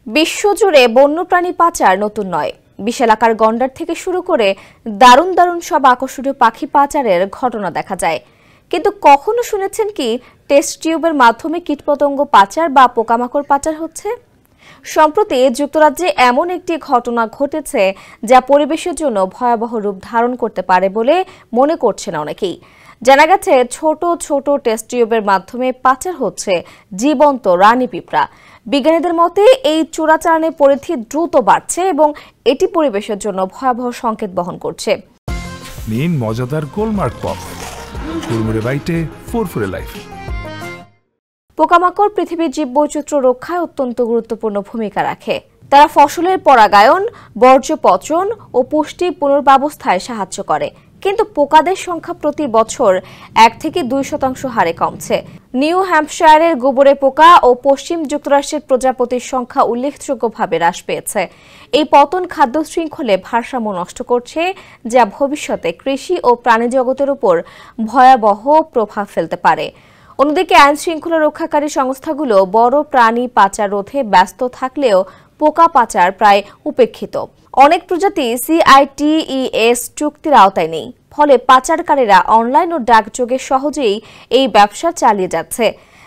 বিশ্বজুড়ে বন্যপ্রাণী পাচার নতুন নয়। বিশালাকার গন্ডার থেকে শুরু করে দারুণ দারুণ সব আকর্ষণীয় পাখি পাচারের ঘটনা দেখা যায়। কিন্তু কখনো শুনেছেন কি টেস্ট টিউবের মাধ্যমে কীটপতঙ্গ পাচার বা পোকামাকড় পাচার হচ্ছে? সম্প্রতি যুক্তরাজ্যে এমন একটি ঘটনা ঘটেছে যা পরিবেশের জন্য ভয়াবহ রূপ ধারণ করতে পারে বলে মনে করছেন অনেকেই। জানা গেছে ছোট ছোট টেস্ট টিউবের মাধ্যমে পাচার হচ্ছে জীবন্ত রানী পিঁপড়া। বিজ্ঞানীদের মতে এই চোরাচালানের পরিধি দ্রুত বাড়ছে এবং এটি পরিবেশের জন্য ভয়াবহ সংকেত বহন করছে। নিন মজাদার গোলমার্ক পপ, কুড়মুড়ে বাইটে ফুরফুরে লাইফ। পোকামাকড় পৃথিবীর জীববৈচিত্র্য রক্ষায় অত্যন্ত গুরুত্বপূর্ণ ভূমিকা রাখে। তারা ফসলের পরাগায়ন, বর্জ্য পচন ও পুষ্টি পুনর্ব্যবস্থায় সাহায্য করে। কিন্তু পোকাদের সংখ্যা প্রতি বছর 1 থেকে 2% হারে কমছে। নিউ হ্যাম্পশায়ারের গোবরে পোকা ও পশ্চিম যুক্তরাষ্ট্রের প্রজাপতির সংখ্যা উল্লেখযোগ্যভাবে হ্রাস পেয়েছে। এই পতন খাদ্য শৃঙ্খলে ভারসাম্য নষ্ট করছে, যা ভবিষ্যতে কৃষি ও প্রাণী জগতের উপর ভয়াবহ প্রভাব ফেলতে পারে। অন্যদিকে আইন শৃঙ্খলা রক্ষাকারী সংস্থাগুলো বড় প্রাণী পাচার রোধে ব্যস্ত থাকলেও পোকা পাচার প্রায় উপেক্ষিত। অনেক প্রজাতি CITES চুক্তির আওতায় নেই, ফলে পাচারকারীরা অনলাইন ও ডাকযোগে সহজেই এই ব্যবসা চালিয়ে যাচ্ছে।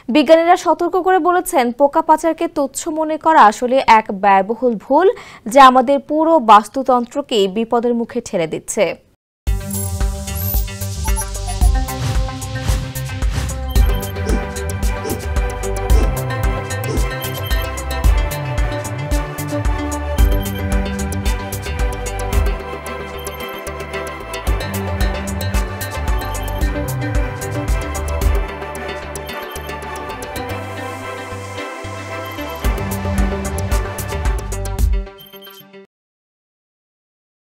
বিজ্ঞানীরা সতর্ক করে বলেছেন, পোকা পাচারকে তুচ্ছ মনে করা আসলে এক ব্যয়বহুল ভুল, যা আমাদের পুরো বাস্তুতন্ত্রকেই বিপদের মুখে ঠেলে দিচ্ছে।